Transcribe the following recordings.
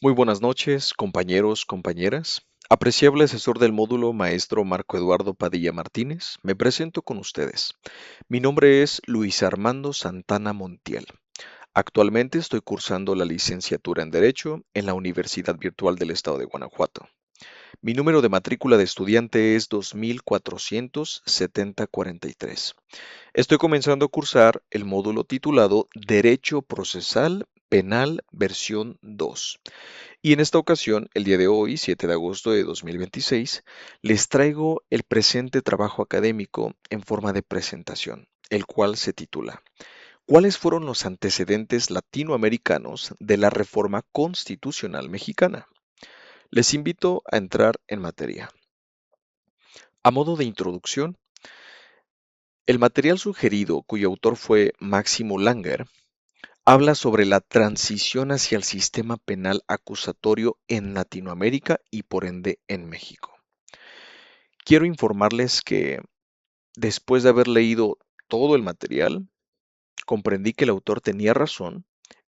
Muy buenas noches, compañeros, compañeras. Apreciable asesor del módulo, maestro Marco Eduardo Padilla Martínez, me presento con ustedes. Mi nombre es Luis Armando Santana Montiel. Actualmente estoy cursando la licenciatura en Derecho en la Universidad Virtual del Estado de Guanajuato. Mi número de matrícula de estudiante es 247043. Estoy comenzando a cursar el módulo titulado Derecho Procesal Penal versión 2. Y en esta ocasión, el día de hoy, 7 de agosto de 2026, les traigo el presente trabajo académico en forma de presentación, el cual se titula ¿Cuáles fueron los antecedentes latinoamericanos de la reforma constitucional mexicana? Les invito a entrar en materia. A modo de introducción, el material sugerido, cuyo autor fue Máximo Langer, habla sobre la transición hacia el sistema penal acusatorio en Latinoamérica y por ende en México. Quiero informarles que después de haber leído todo el material, comprendí que el autor tenía razón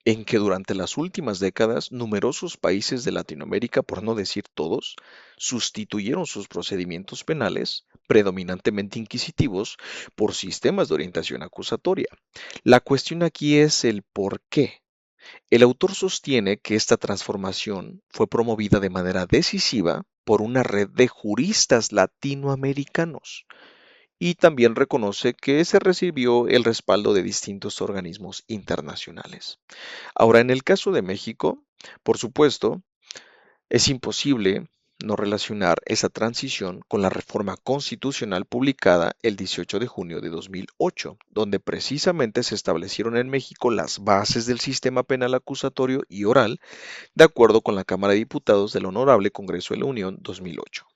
en que durante las últimas décadas numerosos países de Latinoamérica, por no decir todos, sustituyeron sus procedimientos penales, predominantemente inquisitivos, por sistemas de orientación acusatoria. La cuestión aquí es el por qué. El autor sostiene que esta transformación fue promovida de manera decisiva por una red de juristas latinoamericanos y también reconoce que se recibió el respaldo de distintos organismos internacionales. Ahora, en el caso de México, por supuesto, es imposible no relacionar esa transición con la reforma constitucional publicada el 18 de junio de 2008, donde precisamente se establecieron en México las bases del sistema penal acusatorio y oral, de acuerdo con la Cámara de Diputados del Honorable Congreso de la Unión 2008.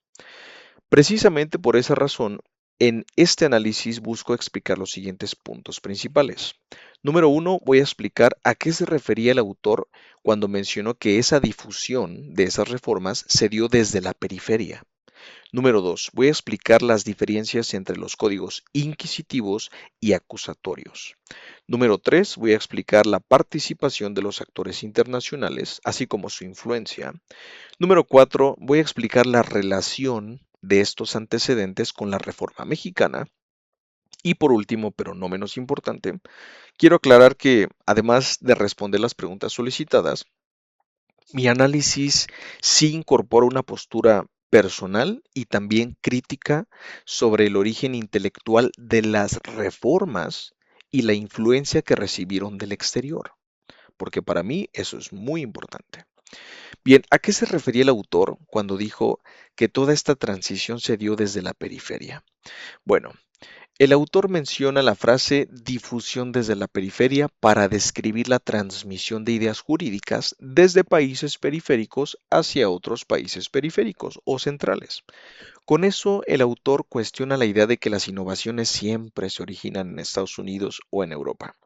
Precisamente por esa razón, en este análisis busco explicar los siguientes puntos principales. Número uno, voy a explicar a qué se refería el autor cuando mencionó que esa difusión de esas reformas se dio desde la periferia. Número dos, voy a explicar las diferencias entre los códigos inquisitivos y acusatorios. Número tres, voy a explicar la participación de los actores internacionales, así como su influencia. Número 4, voy a explicar la relación de estos antecedentes con la Reforma Mexicana. Y por último, pero no menos importante, quiero aclarar que, además de responder las preguntas solicitadas, mi análisis sí incorpora una postura personal y también crítica sobre el origen intelectual de las reformas y la influencia que recibieron del exterior, porque para mí eso es muy importante. Bien, ¿a qué se refería el autor cuando dijo que toda esta transición se dio desde la periferia? Bueno, el autor menciona la frase difusión desde la periferia para describir la transmisión de ideas jurídicas desde países periféricos hacia otros países periféricos o centrales. Con eso, el autor cuestiona la idea de que las innovaciones siempre se originan en Estados Unidos o en Europa.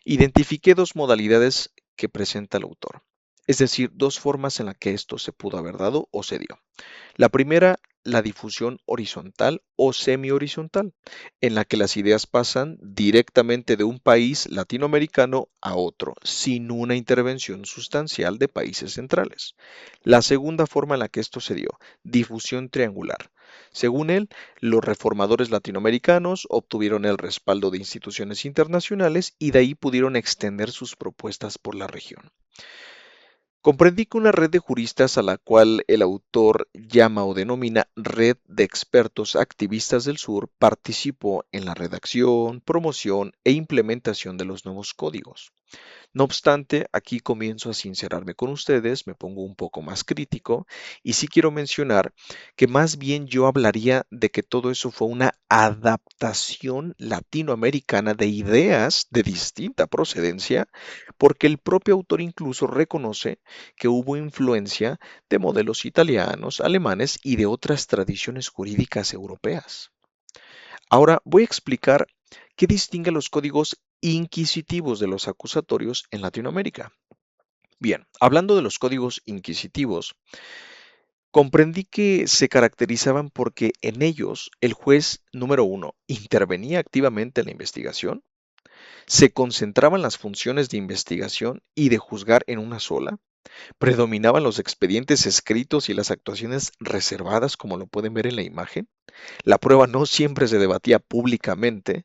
Identifiqué dos modalidades que presenta el autor, es decir, dos formas en las que esto se pudo haber dado o se dio. La primera, la difusión horizontal o semi-horizontal, en la que las ideas pasan directamente de un país latinoamericano a otro, sin una intervención sustancial de países centrales. La segunda forma en la que esto se dio, difusión triangular. Según él, los reformadores latinoamericanos obtuvieron el respaldo de instituciones internacionales y de ahí pudieron extender sus propuestas por la región. Comprendí que una red de juristas a la cual el autor llama o denomina Red de Expertos Activistas del Sur participó en la redacción, promoción e implementación de los nuevos códigos. No obstante, aquí comienzo a sincerarme con ustedes, me pongo un poco más crítico y sí quiero mencionar que más bien yo hablaría de que todo eso fue una adaptación latinoamericana de ideas de distinta procedencia, porque el propio autor incluso reconoce que hubo influencia de modelos italianos, alemanes y de otras tradiciones jurídicas europeas. Ahora voy a explicar qué distingue los códigos inquisitivos de los acusatorios en Latinoamérica. Bien, hablando de los códigos inquisitivos, comprendí que se caracterizaban porque en ellos el juez número uno intervenía activamente en la investigación, se concentraban las funciones de investigación y de juzgar en una sola, Predominaban los expedientes escritos y las actuaciones reservadas, como lo pueden ver en la imagen. La prueba no siempre se debatía públicamente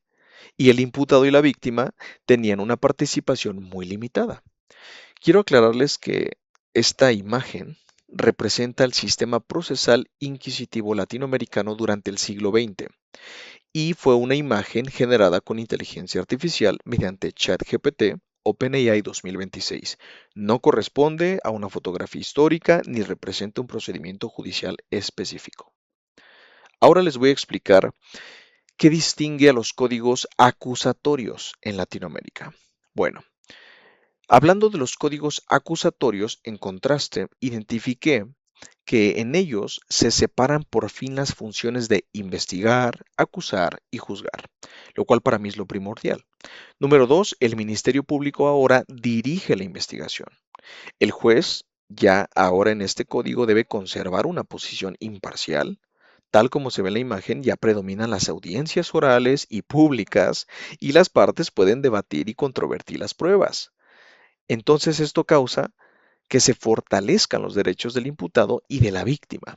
y el imputado y la víctima tenían una participación muy limitada. Quiero aclararles que esta imagen representa el sistema procesal inquisitivo latinoamericano durante el siglo XX y fue una imagen generada con inteligencia artificial mediante ChatGPT OpenAI 2026. No corresponde a una fotografía histórica ni representa un procedimiento judicial específico. Ahora les voy a explicar qué distingue a los códigos acusatorios en Latinoamérica. Bueno, hablando de los códigos acusatorios, en contraste, identifiqué que en ellos se separan por fin las funciones de investigar, acusar y juzgar, lo cual para mí es lo primordial. Número dos, el Ministerio Público ahora dirige la investigación. El juez ya ahora en este código debe conservar una posición imparcial. Tal como se ve en la imagen, ya predominan las audiencias orales y públicas y las partes pueden debatir y controvertir las pruebas. Entonces esto causa que se fortalezcan los derechos del imputado y de la víctima.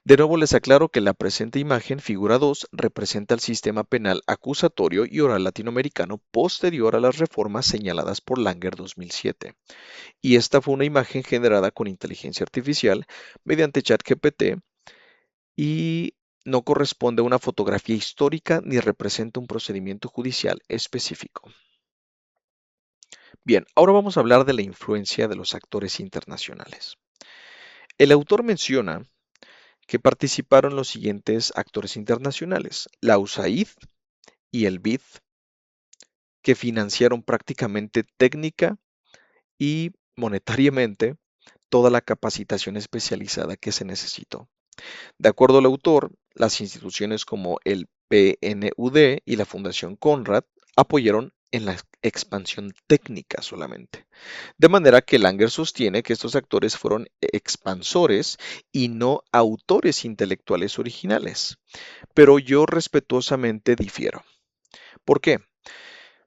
De nuevo les aclaro que la presente imagen, figura 2, representa el sistema penal acusatorio y oral latinoamericano posterior a las reformas señaladas por Langer 2007. Y esta fue una imagen generada con inteligencia artificial mediante ChatGPT y no corresponde a una fotografía histórica ni representa un procedimiento judicial específico. Bien, ahora vamos a hablar de la influencia de los actores internacionales. El autor menciona que participaron los siguientes actores internacionales: la USAID y el BID, que financiaron prácticamente técnica y monetariamente toda la capacitación especializada que se necesitó. De acuerdo al autor, las instituciones como el PNUD y la Fundación Conrad apoyaron en la expansión técnica solamente. De manera que Langer sostiene que estos actores fueron expansores y no autores intelectuales originales. Pero yo respetuosamente difiero. ¿Por qué?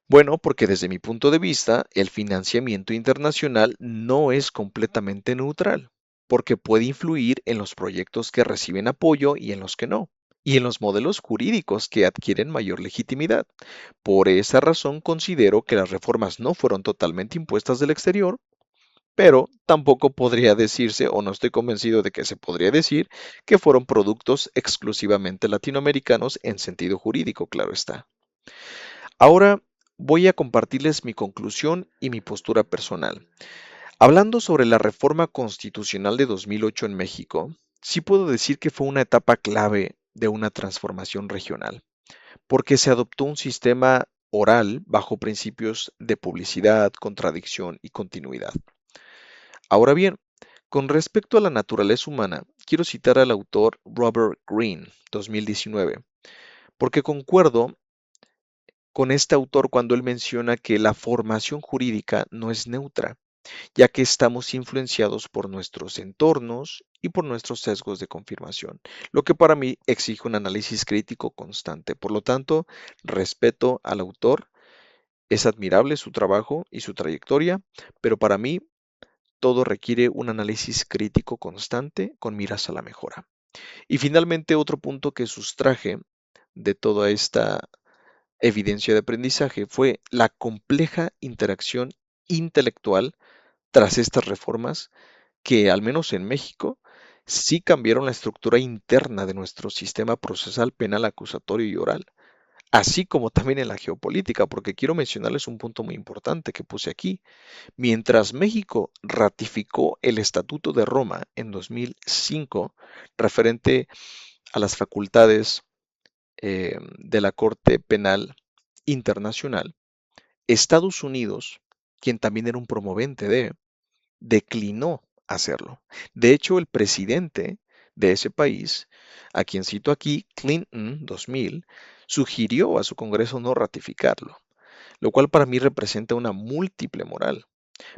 Bueno, porque desde mi punto de vista, el financiamiento internacional no es completamente neutral, porque puede influir en los proyectos que reciben apoyo y en los que no, y en los modelos jurídicos que adquieren mayor legitimidad. Por esa razón considero que las reformas no fueron totalmente impuestas del exterior, pero tampoco podría decirse, o no estoy convencido de que se podría decir, que fueron productos exclusivamente latinoamericanos en sentido jurídico, claro está. Ahora voy a compartirles mi conclusión y mi postura personal. Hablando sobre la reforma constitucional de 2008 en México, sí puedo decir que fue una etapa clave de una transformación regional, porque se adoptó un sistema oral bajo principios de publicidad, contradicción y continuidad. Ahora bien, con respecto a la naturaleza humana, quiero citar al autor Robert Greene, 2019, porque concuerdo con este autor cuando él menciona que la formación jurídica no es neutra, ya que estamos influenciados por nuestros entornos y por nuestros sesgos de confirmación, lo que para mí exige un análisis crítico constante. Por lo tanto, respeto al autor, es admirable su trabajo y su trayectoria, pero para mí todo requiere un análisis crítico constante con miras a la mejora. Y finalmente, otro punto que sustraje de toda esta evidencia de aprendizaje fue la compleja interacción intelectual tras estas reformas que, al menos en México, sí cambiaron la estructura interna de nuestro sistema procesal penal acusatorio y oral, así como también en la geopolítica, porque quiero mencionarles un punto muy importante que puse aquí. Mientras México ratificó el Estatuto de Roma en 2005, referente a las facultades de la Corte Penal Internacional, Estados Unidos, quien también era un promovente declinó hacerlo. De hecho, el presidente de ese país, a quien cito aquí, Clinton 2000, sugirió a su Congreso no ratificarlo, lo cual para mí representa una múltiple moral.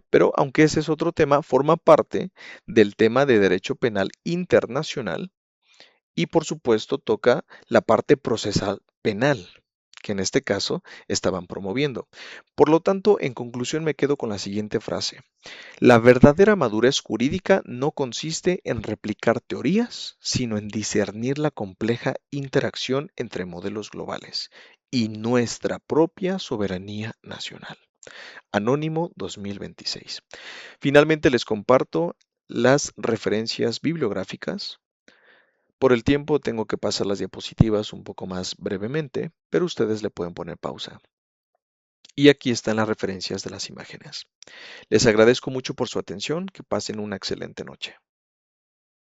Pero aunque ese es otro tema, forma parte del tema de derecho penal internacional y por supuesto toca la parte procesal penal, que en este caso estaban promoviendo. Por lo tanto, en conclusión me quedo con la siguiente frase. La verdadera madurez jurídica no consiste en replicar teorías, sino en discernir la compleja interacción entre modelos globales y nuestra propia soberanía nacional. Anónimo 2026. Finalmente les comparto las referencias bibliográficas. Por el tiempo tengo que pasar las diapositivas un poco más brevemente, pero ustedes le pueden poner pausa. Y aquí están las referencias de las imágenes. Les agradezco mucho por su atención, que pasen una excelente noche.